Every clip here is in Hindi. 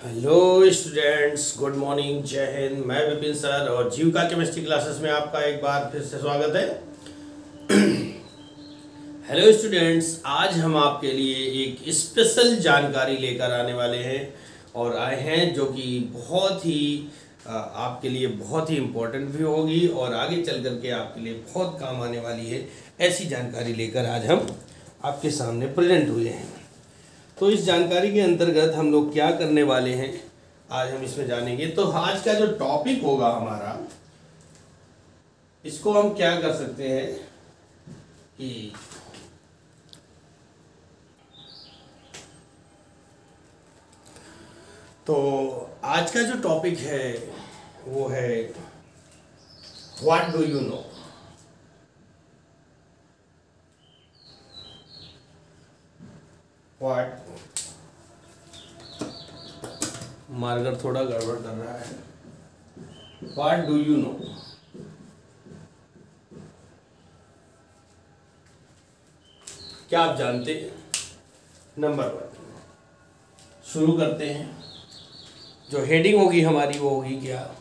हेलो स्टूडेंट्स, गुड मॉर्निंग, जय हिंद। मैं विपिन सर और जीविका केमिस्ट्री क्लासेस में आपका एक बार फिर से स्वागत है। हेलो स्टूडेंट्स, आज हम आपके लिए एक स्पेशल जानकारी लेकर आने वाले हैं और आए हैं जो कि बहुत ही आपके लिए बहुत ही इम्पोर्टेंट भी होगी और आगे चल कर के आपके लिए बहुत काम आने वाली है। ऐसी जानकारी लेकर आज हम आपके सामने प्रेजेंट हुए हैं। तो इस जानकारी के अंतर्गत हम लोग क्या करने वाले हैं, आज हम इसमें जानेंगे। तो आज का जो टॉपिक होगा हमारा, इसको हम क्या कर सकते हैं कि तो आज का जो टॉपिक है वो है what do you know. What, marker थोड़ा गड़बड़ कर रहा है। व्हाट डू यू नो, क्या आप जानते हैं? नंबर 1 शुरू करते हैं। जो हेडिंग होगी हमारी वो होगी क्या,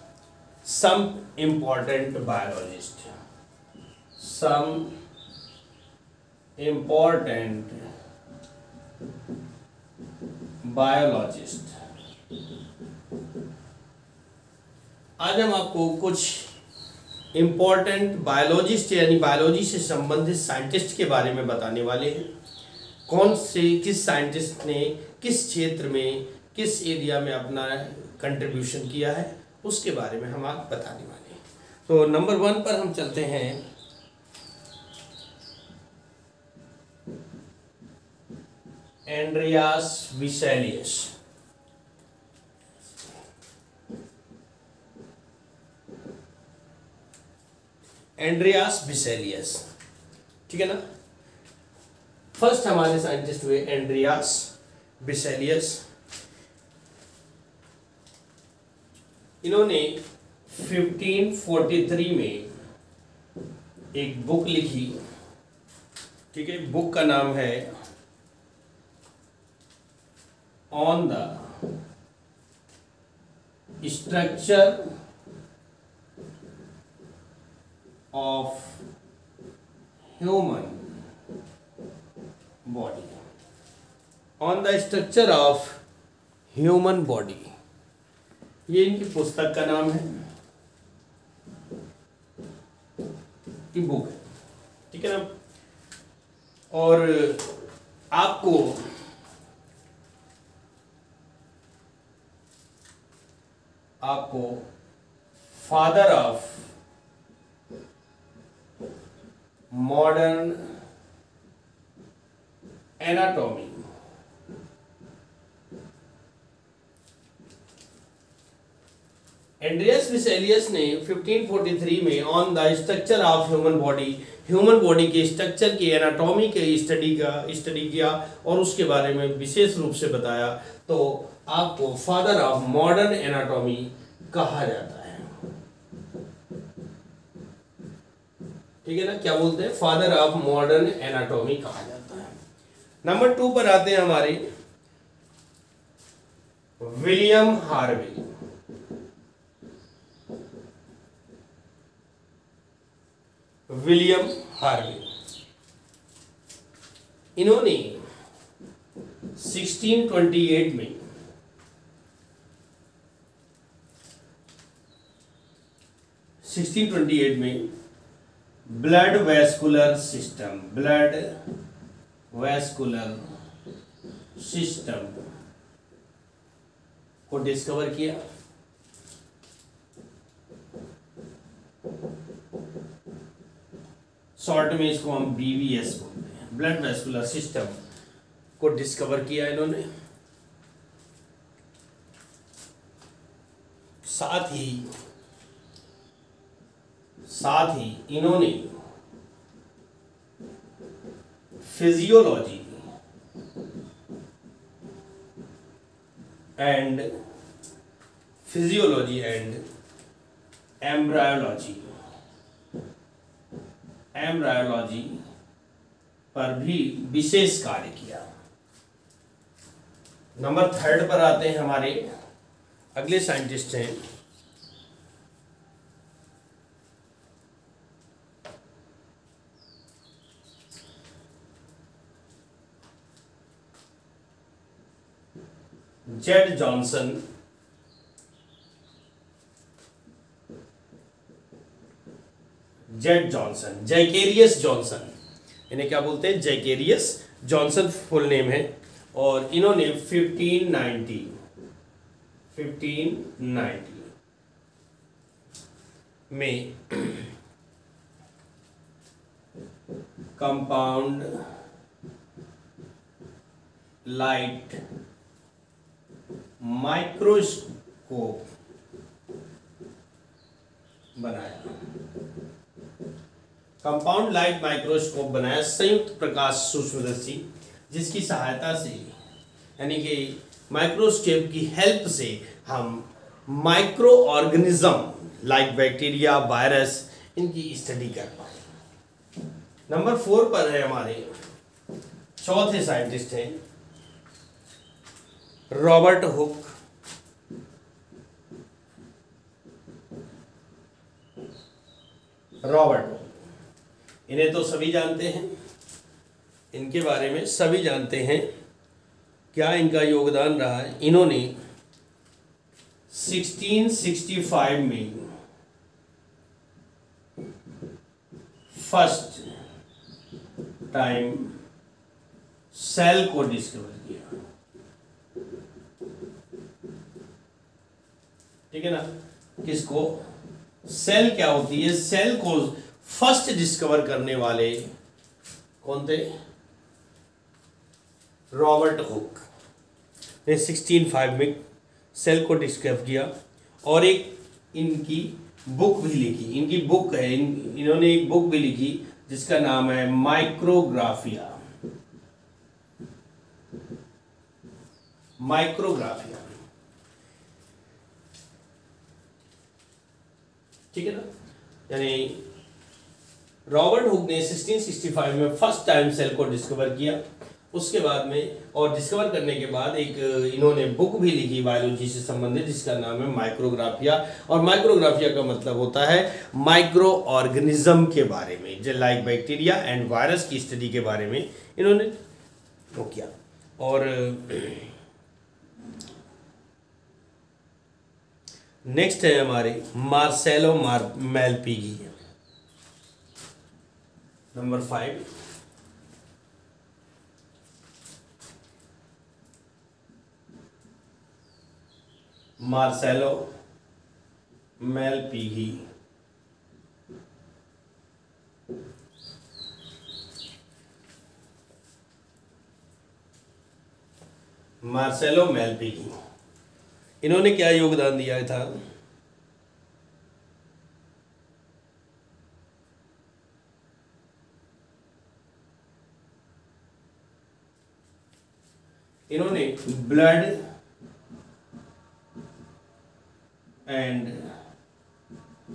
some important biologist. Some important biologist. आज हम आपको कुछ इम्पॉर्टेंट बायोलॉजिस्ट यानी बायोलॉजी से संबंधित साइंटिस्ट के बारे में बताने वाले हैं। कौन से किस साइंटिस्ट ने किस क्षेत्र में किस एरिया में अपना कंट्रीब्यूशन किया है उसके बारे में हम आपको बताने वाले हैं। तो नंबर 1 पर हम चलते हैं। Andreas Vesalius. एंड्रियास विसेलियस, ठीक है ना। फर्स्ट हमारे साइंटिस्ट हुए एंड्रियास विसेलियस। इन्होंने 1543 में एक बुक लिखी, ठीक है। बुक का नाम है on the structure of human body. On the structure of human body, ये इनकी पुस्तक का नाम है, की बुक है, ठीक है ना। और आपको father of modern anatomy, Andreas Vesalius ने 1543 में on the structure of human body के स्ट्रक्चर की एनाटॉमी के स्टडी किया और उसके बारे में विशेष रूप से बताया। तो आपको फादर ऑफ मॉडर्न एनाटॉमी कहा जाता है, ठीक है ना। क्या बोलते हैं? फादर ऑफ मॉडर्न एनाटॉमी कहा जाता है। नंबर 2 पर आते हैं हमारे विलियम हार्वे। विलियम हार्वे, इन्होंने 1628 में ब्लड वैस्कुलर सिस्टम को डिस्कवर किया। शॉर्ट में इसको हम BVS बोलते हैं, ब्लड वैस्कुलर सिस्टम को डिस्कवर किया इन्होंने। साथ ही इन्होंने फिजियोलॉजी एंड एम्ब्रायोलॉजी पर भी विशेष कार्य किया। नंबर 3 पर आते हैं हमारे अगले साइंटिस्ट हैं Z Johnson. Z Johnson, Zacharias Johnson, इन्हें क्या बोलते हैं? जैकेरियस जॉनसन फुल नेम है। और इन्होंने 1590 में कंपाउंड लाइट माइक्रोस्कोप बनाया। कंपाउंड लाइट माइक्रोस्कोप बनाया, संयुक्त प्रकाश सूक्ष्मदर्शी, जिसकी सहायता से यानी कि माइक्रोस्कोप की हेल्प से हम micro organism like bacteria, virus, इनकी स्टडी कर पाए। नंबर 4 पर है हमारे चौथे साइंटिस्ट हैं रॉबर्ट हुक। रॉबर्ट हुक, इन्हें तो सभी जानते हैं, इनके बारे में सभी जानते हैं। क्या इनका योगदान रहा है? इन्होंने 1665 में फर्स्ट टाइम सेल को डिस्कवर किया। ठीक है ना? किसको? सेल क्या होती है? सेल को फर्स्ट डिस्कवर करने वाले कौन थे? रॉबर्ट हुक ने 1605 में सेल को डिस्कवर किया और एक इनकी बुक भी लिखी। इनकी बुक है, इन्होंने एक बुक भी लिखी जिसका नाम है माइक्रोग्राफिया। माइक्रोग्राफिया, ठीक है ना? यानी रॉबर्ट हुक ने 1665 में फर्स्ट टाइम सेल को डिस्कवर किया। उसके बाद में और डिस्कवर करने के बाद एक इन्होंने बुक भी लिखी बायोलॉजी से संबंधित जिसका नाम है माइक्रोग्राफिया। और माइक्रोग्राफिया का मतलब होता है माइक्रो ऑर्गेनिज्म के बारे में, जो लाइक बैक्टीरिया एंड वायरस की स्टडी के बारे में इन्होंने वो किया। और नेक्स्ट है हमारे Marcelo Malpighi, number 5। Marcelo Malpighi Marcelo Malpighi, इन्होंने क्या योगदान दिया था? इन्होंने ब्लड एंड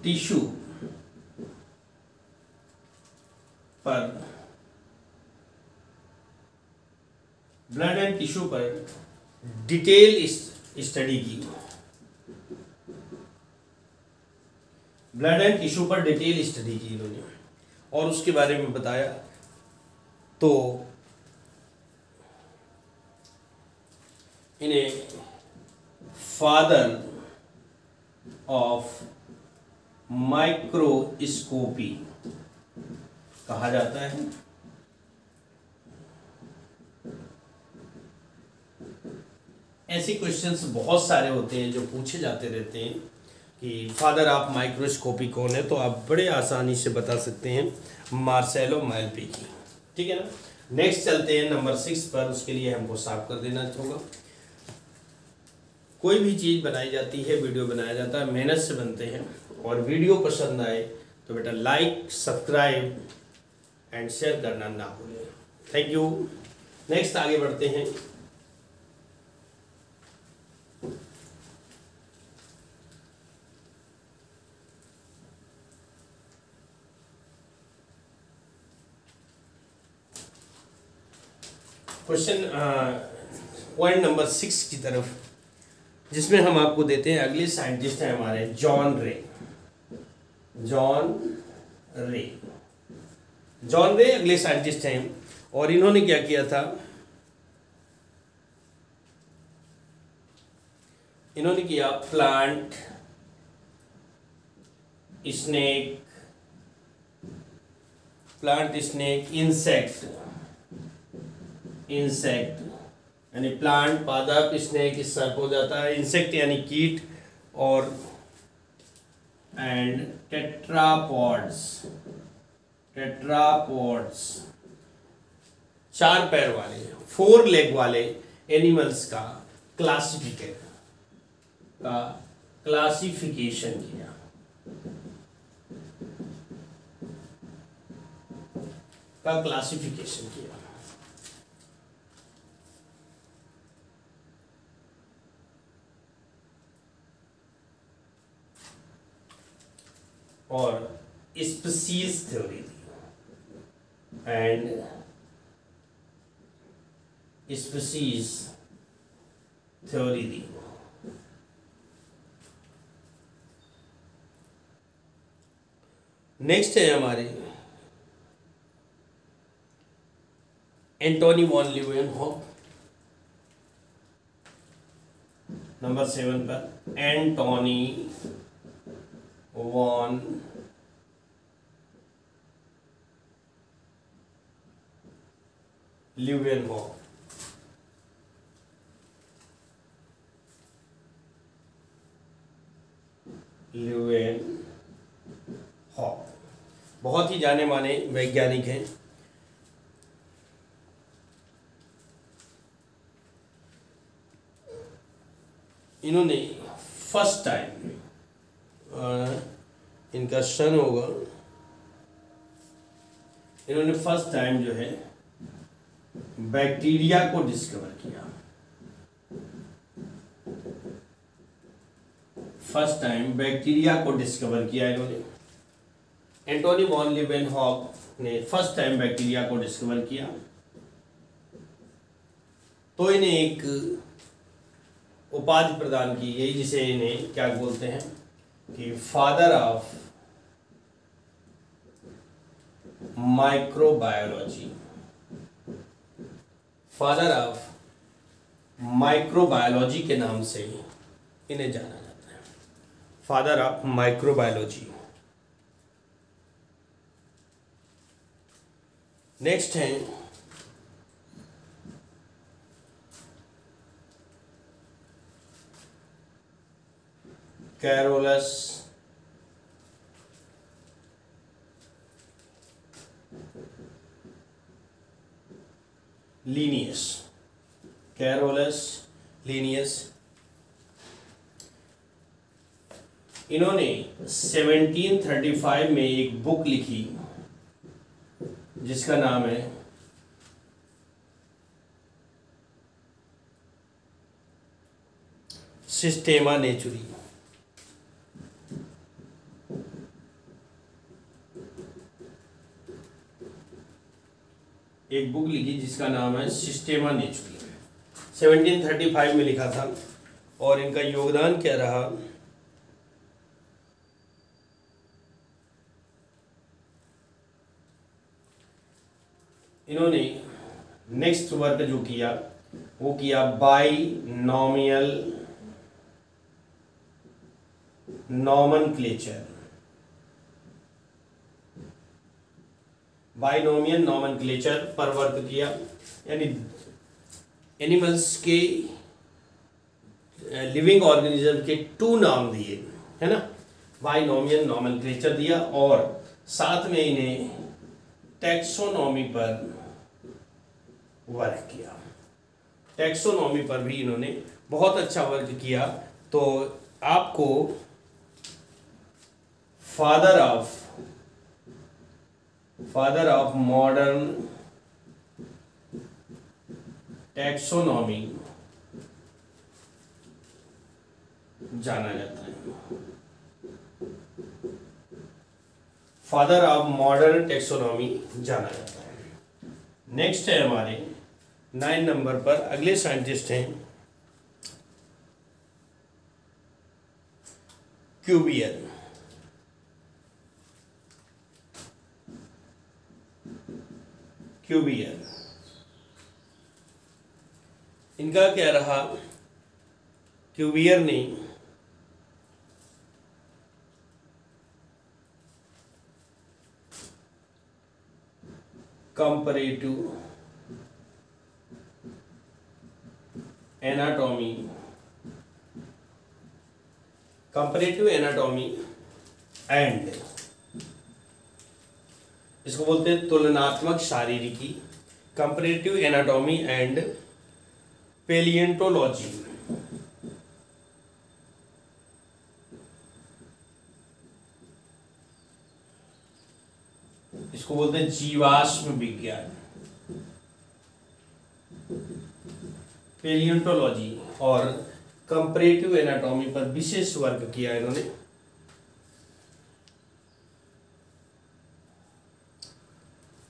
टिश्यू पर डिटेल स्टडी की। ब्लड एंड टिश्यू पर डिटेल स्टडी की इन्होंने और उसके बारे में बताया। तो इन्हें फादर ऑफ माइक्रोस्कोपी कहा जाता है। ऐसे क्वेश्चंस बहुत सारे होते हैं जो पूछे जाते रहते हैं कि फादर ऑफ माइक्रोस्कोपी कौन है, तो आप बड़े आसानी से बता सकते हैं मार्सेलो मेलपिगी। ठीक है ना? नेक्स्ट चलते हैं नंबर 6 पर। उसके लिए हमको साफ कर देना होगा। कोई भी चीज़ बनाई जाती है, वीडियो बनाया जाता है, मेहनत से बनते हैं। और वीडियो पसंद आए तो बेटा लाइक, सब्सक्राइब एंड शेयर करना ना भूलें। Thank you. नेक्स्ट आगे बढ़ते हैं। क्वेश्चन पॉइंट नंबर 6 की तरफ जिसमें हम आपको देते हैं अगले साइंटिस्ट हैं हमारे जॉन रे। जॉन रे अगले साइंटिस्ट हैं और इन्होंने क्या किया था, इन्होंने किया प्लांट स्नेक इंसेक्ट यानी प्लांट पादप, स्नेक इस सर्प हो जाता है, इंसेक्ट यानी कीट, और एंड टेट्रापॉड्स 4 पैर वाले 4 लेग वाले एनिमल्स का क्लासिफिकेशन किया। और species theory the and species theory the. Next है हमारे एंटोनी वॉन लीeuwenhoek, नंबर 7 पर एंटोनी वॉन लीeuwenhoek। बहुत ही जाने माने वैज्ञानिक हैं। इन्होंने फर्स्ट टाइम, इनका सन होगा, इन्होंने फर्स्ट टाइम जो है बैक्टीरिया को डिस्कवर किया। फर्स्ट टाइम बैक्टीरिया को डिस्कवर किया इन्होंने। एंटोनी वॉन लीeuwenhoek ने फर्स्ट टाइम बैक्टीरिया को डिस्कवर किया, तो इन्हें एक उपाधि प्रदान की गई जिसे इन्हें क्या बोलते हैं कि father of microbiology. Father of microbiology के नाम से इन्हें जाना जाता है, फादर ऑफ माइक्रोबायोलॉजी। नेक्स्ट है कैरोलस लीनियस। इन्होंने 1735 में एक बुक लिखी जिसका नाम है सिस्टेमा नेचुरी। एक बुक लिखी जिसका नाम है सिस्टेमा नेचुरी, 1735 में लिखा था। और इनका योगदान क्या रहा, इन्होंने नेक्स्ट वर्क जो किया वो किया बाइनोमियल नॉमेनक्लेचर। बाइनोमियल नॉमेनक्लेचर पर वर्क किया, यानी एनिमल्स के लिविंग ऑर्गेनिज्म के 2 नाम दिए, है ना, बाइनोमियल नॉमेनक्लेचर दिया। और साथ में इन्हें टैक्सोनॉमी पर वर्क किया। टैक्सोनॉमी पर भी इन्होंने बहुत अच्छा वर्क किया। तो आपको फादर ऑफ मॉडर्न टैक्सोनॉमी जाना जाता है। फादर ऑफ मॉडर्न टैक्सोनॉमी जाना जाता है। नेक्स्ट है हमारे 9 नंबर पर अगले साइंटिस्ट हैं क्यूबियर। क्यूबियर इनका क्या रहा, क्यूबियर ने comparative anatomy, comparative anatomy and, इसको बोलते हैं तुलनात्मक शारीरिकी, कंपैरेटिव एनाटॉमी एंड पेलियंटोलॉजी, इसको बोलते हैं जीवाश्म विज्ञान, पेलियंटोलॉजी और कंपैरेटिव एनाटॉमी पर विशेष वर्क किया इन्होंने।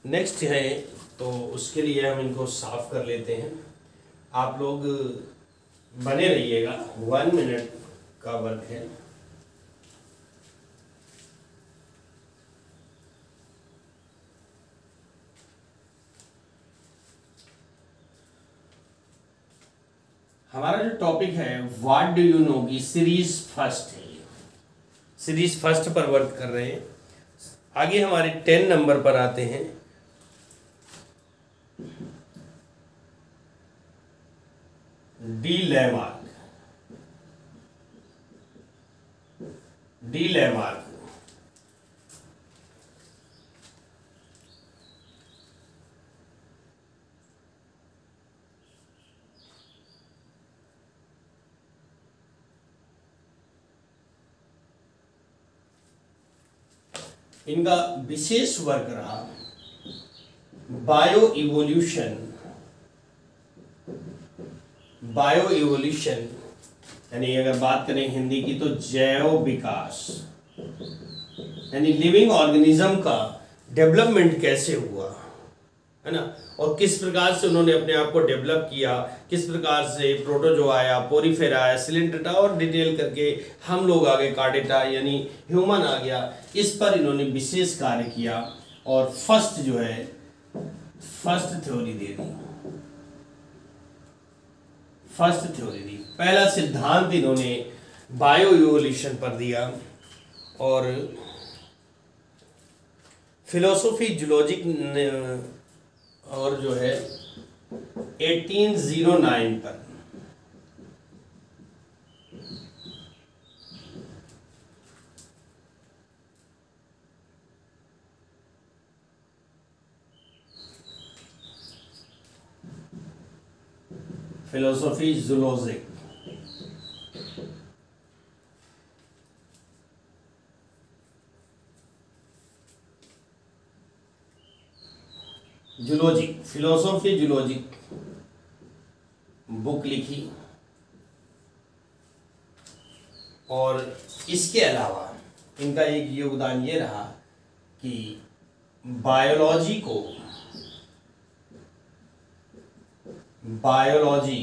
नेक्स्ट है, तो उसके लिए हम इनको साफ कर लेते हैं। आप लोग बने रहिएगा, 1 मिनट का वर्क है। हमारा जो टॉपिक है व्हाट डू यू नो की सीरीज फर्स्ट है, सीरीज फर्स्ट पर वर्क कर रहे हैं। आगे हमारे 10 नंबर पर आते हैं। डी लैमार्क, डी लैमार्क इनका विशेष वर्क रहा बायो इवोल्यूशन, बायो इवोल्यूशन यानी अगर बात करें हिंदी की तो जैव विकास, यानी लिविंग ऑर्गेनिज्म का डेवलपमेंट कैसे हुआ है ना, और किस प्रकार से उन्होंने अपने आप को डेवलप किया, किस प्रकार से प्रोटोजोआ आया, पोरीफेरा आया, सिलेंट्रेटा और डिटेल करके हम लोग आगे कार्डेटा यानी ह्यूमन आ गया। इस पर इन्होंने विशेष कार्य किया और फर्स्ट जो है फर्स्ट थ्योरी दे दी, फर्स्ट थ्योरी दी, पहला सिद्धांत इन्होंने बायो इवोल्यूशन पर दिया। और फिलोसोफी जूलॉजिक और जो है 1809 पर, philosophy zoologic, zoologic philosophy zoologic book लिखी। और इसके अलावा इनका एक योगदान ये रहा कि बायोलॉजी को, बायोलॉजी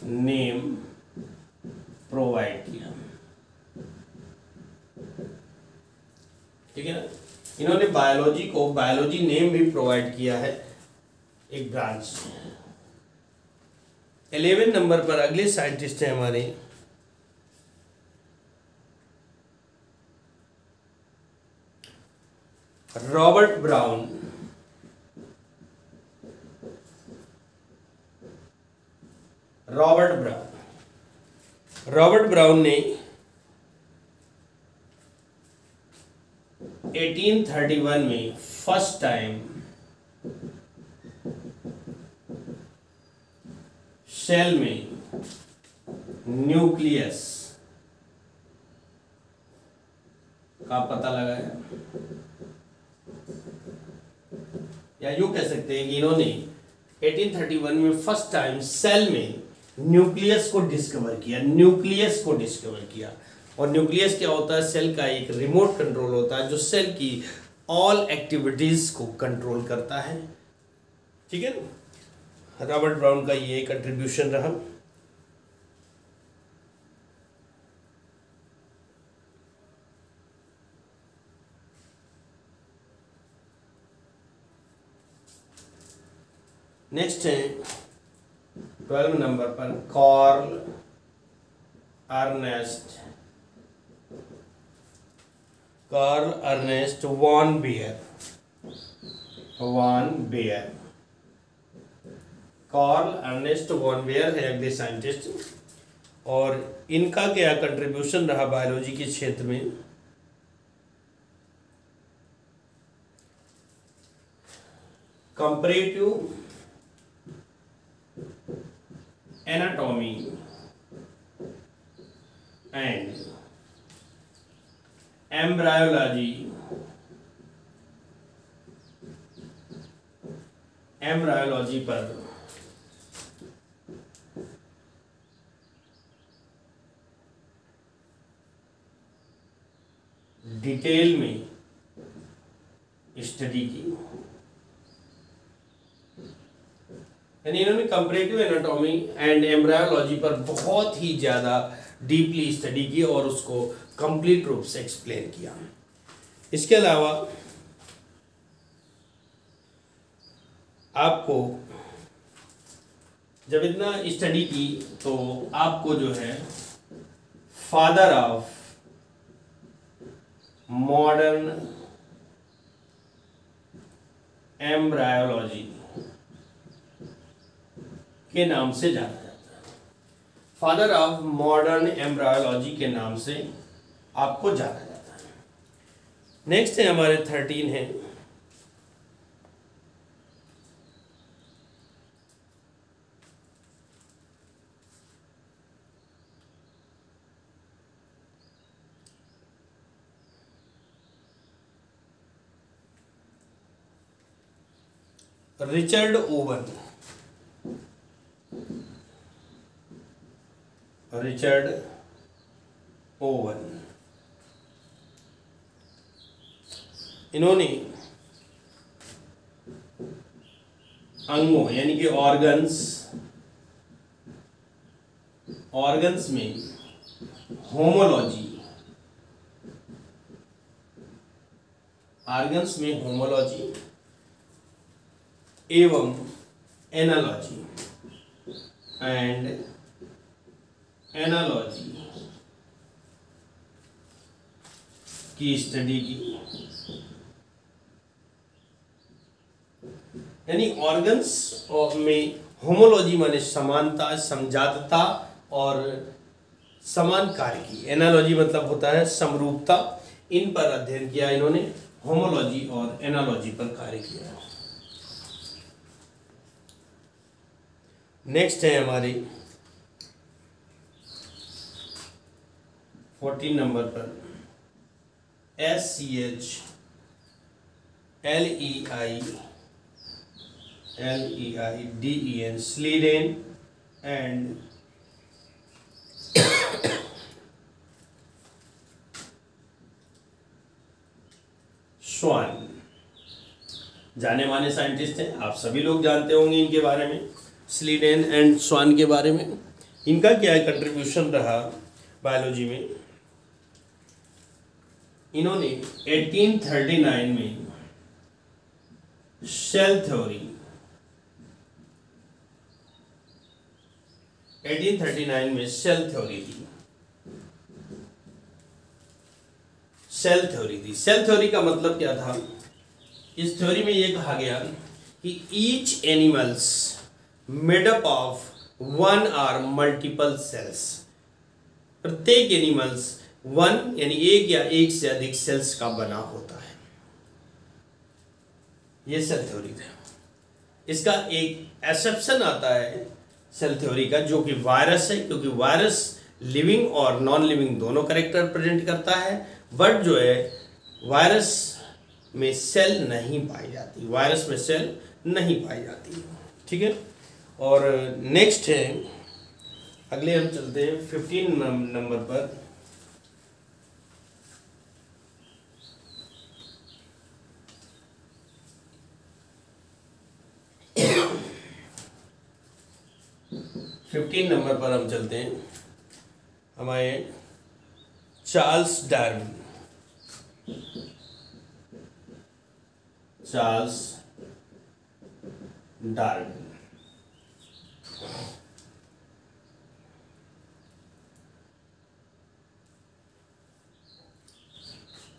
नेम प्रोवाइड किया, ठीक है ना। इन्होंने बायोलॉजी को बायोलॉजी नेम भी प्रोवाइड किया है, एक ब्रांच। 11 नंबर पर अगले साइंटिस्ट हैं हमारे Robert brown. Robert brown, Robert brown ने 1831 में फर्स्ट टाइम सेल में न्यूक्लियस का पता लगाया, या यूं कह सकते हैं कि इन्होंने 1831 में फर्स्ट टाइम सेल में न्यूक्लियस को डिस्कवर किया, न्यूक्लियस को डिस्कवर किया। और न्यूक्लियस क्या होता है, सेल का एक रिमोट कंट्रोल होता है जो सेल की ऑल एक्टिविटीज को कंट्रोल करता है, ठीक है ना। रॉबर्ट ब्राउन का ये कंट्रीब्यूशन रहा। नेक्स्ट है 12 नंबर पर Karl Ernst von Baer. Karl Ernst von Baer है अगले साइंटिस्ट, और इनका क्या कंट्रीब्यूशन रहा बायोलॉजी के क्षेत्र में। कंपैरेटिव एनाटॉमी एंड एम्ब्रायोलॉजी पर डिटेल में स्टडी की। यानी इन्होंने कंपैरेटिव एनाटॉमी एंड एम्ब्रायोलॉजी पर बहुत ही ज़्यादा डीपली स्टडी की और उसको कंप्लीट रूप से एक्सप्लेन किया। इसके अलावा आपको जब इतना स्टडी की तो आपको जो है फादर ऑफ मॉडर्न एम्ब्रायोलॉजी के नाम से जाना जाता है। फादर ऑफ मॉडर्न एम्ब्रायोलॉजी के नाम से आपको जाना जाता है। नेक्स्ट है हमारे 13 है रिचर्ड ओवन। इन्होंने अंगों यानी कि ऑर्गन्स में होमोलॉजी एवं एनालॉजी की स्टडी की। यानी ऑर्गन्स में होमोलॉजी माने समानता, समजातता और समान कार्य की। एनालॉजी मतलब होता है समरूपता। इन पर अध्ययन किया इन्होंने, होमोलॉजी और एनालॉजी पर कार्य किया। नेक्स्ट है हमारी 14 नंबर पर SCHLEIDEN स्लीडेन एंड स्वान। जाने माने साइंटिस्ट हैं, आप सभी लोग जानते होंगे इनके बारे में, स्लीडेन एंड स्वान के बारे में। इनका क्या कंट्रीब्यूशन रहा बायोलॉजी में। इन्होंने 1839 में सेल थ्योरी दी। सेल थ्योरी का मतलब क्या था? इस थ्योरी में ये कहा गया कि each animals made up of one और मल्टीपल सेल्स। प्रत्येक एनिमल्स वन यानी एक या एक से अधिक सेल्स का बना होता है। ये सेल थ्योरी था। इसका एक एक्सेप्शन आता है सेल थ्योरी का, जो कि वायरस है, क्योंकि वायरस लिविंग और नॉन लिविंग दोनों कैरेक्टर प्रेजेंट करता है। बट जो है वायरस में सेल नहीं पाई जाती। ठीक है। और नेक्स्ट है, अगले हम चलते हैं 15 नंबर पर। हम चलते हैं हमारे चार्ल्स डार्विन।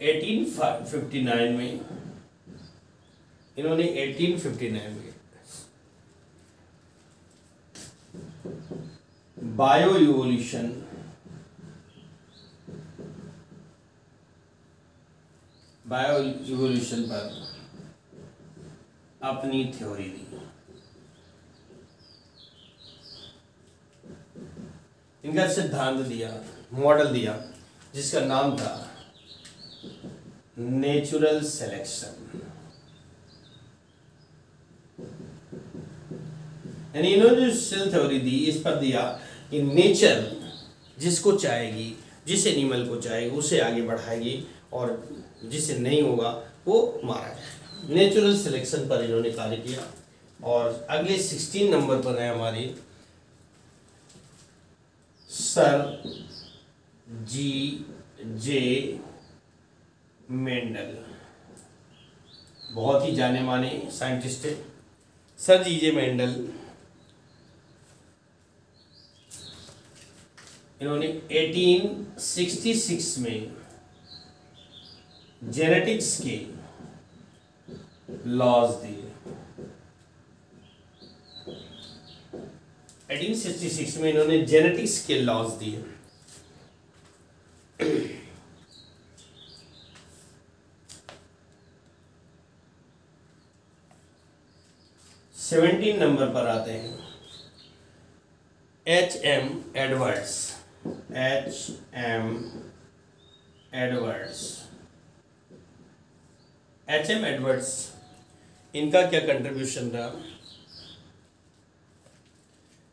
1859 में इन्होंने 1859 में बायो इवोल्यूशन पर अपनी थ्योरी दी। इनका सिद्धांत दिया, मॉडल दिया, जिसका नाम था नेचुरल सिलेक्शन। यानी इन्होंने जो सेल थ्योरी दी, इस पर दिया कि नेचर जिसको चाहेगी, जिस एनिमल को चाहेगी उसे आगे बढ़ाएगी और जिसे नहीं होगा वो मारा जाएगा। नेचुरल सिलेक्शन पर इन्होंने कार्य किया। और अगले 16 नंबर पर है हमारी सर G.J. मेंडल। बहुत ही जाने माने साइंटिस्ट है सर G.J. मेंडल। इन्होंने 1866 में जेनेटिक्स के लॉज दिए। 1866 में इन्होंने जेनेटिक्स के लॉज दिए। सेवेंटीन नंबर पर आते हैं H.M. एडवर्ड्स। H.M. एडवर्ड्स इनका क्या कंट्रीब्यूशन रहा?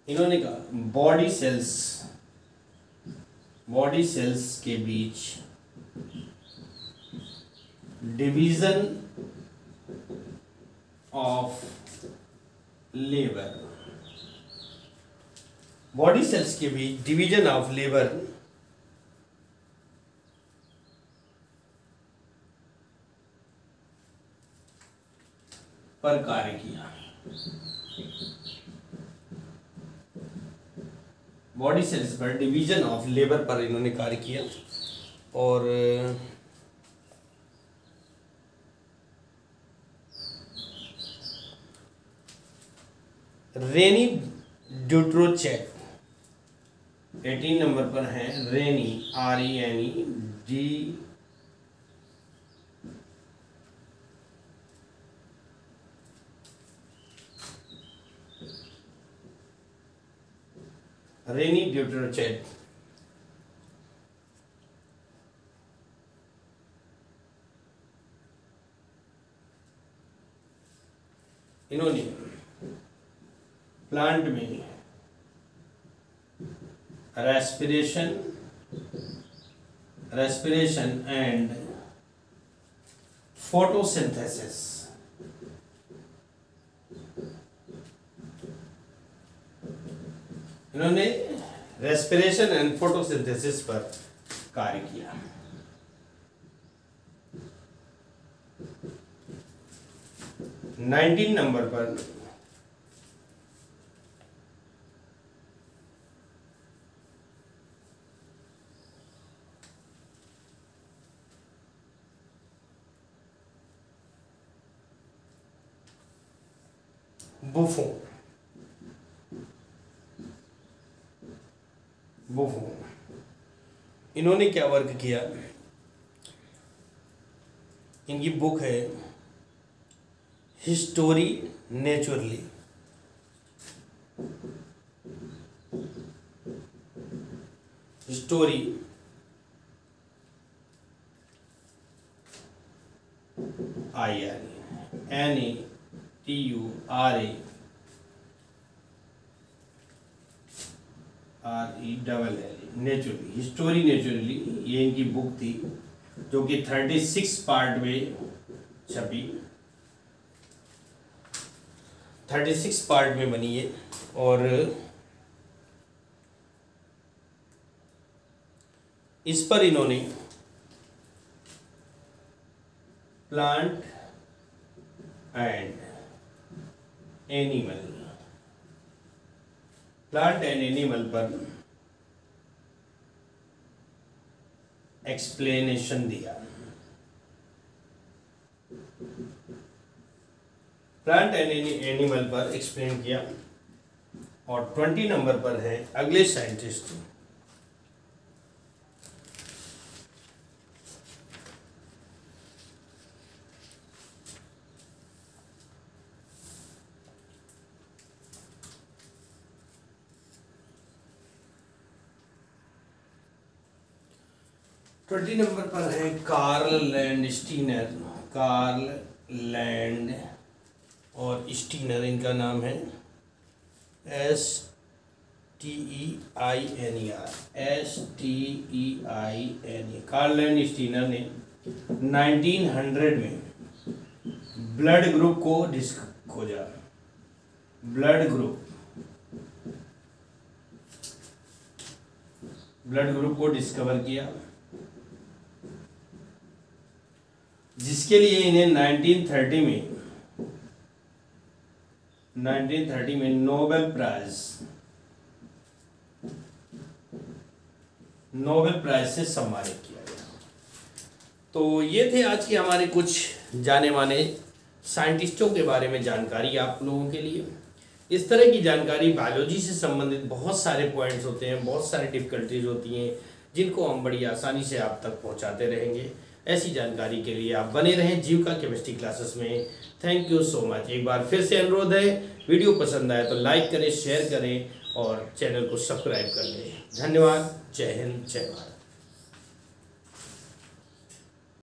इन्होंने कहा बॉडी सेल्स के बीच division of labour, body cells के बीच डिवीजन ऑफ लेबर पर कार्य किया। बॉडी सेल्स पर डिवीजन ऑफ लेबर पर इन्होंने कार्य किया। और रेनी ड्यूट्रोचेक 18 नंबर पर है। रेनी RENE रेनी ड्यूट्रोचेक इन्होंने प्लांट में रेस्पिरेशन एंड फोटोसिंथेसिस इन्होंने रेस्पिरेशन एंड फोटोसिंथेसिस पर कार्य किया। नाइनटीन नंबर पर बुफोन इन्होंने क्या वर्क किया? इनकी बुक है history naturally. History naturally. History naturally ये इनकी बुक थी जो कि 36 पार्ट में छपी, 36 पार्ट में बनी है। और इस पर इन्होंने प्लांट एंड एनिमल पर एक्सप्लेनेशन दिया। प्लांट एंड एनिमल पर एक्सप्लेन किया। और 20 नंबर पर है अगले साइंटिस्ट। ट्वेंटी नंबर पर है कार्ल लैंडस्टीनर। कार्ल लैंड और स्टीनर, इनका नाम है STEINER। कार्ल लैंडस्टीनर ने 1900 में ब्लड ग्रुप को खोजा। ब्लड ग्रुप को डिस्कवर किया, जिसके लिए इन्हें 1930 में नोबेल प्राइज से सम्मानित किया गया। तो ये थे आज के हमारे कुछ जाने माने साइंटिस्टों के बारे में जानकारी आप लोगों के लिए। इस तरह की जानकारी बायोलॉजी से संबंधित बहुत सारे पॉइंट्स होते हैं, बहुत सारी डिफिकल्टीज होती हैं, जिनको हम बड़ी आसानी से आप तक पहुंचाते रहेंगे। ऐसी जानकारी के लिए आप बने रहें जीविका केमिस्ट्री क्लासेस में। Thank you so much. एक बार फिर से अनुरोध है, वीडियो पसंद आए तो लाइक करें, शेयर करें और चैनल को सब्सक्राइब कर लें। धन्यवाद। जय हिंद, जय भारत।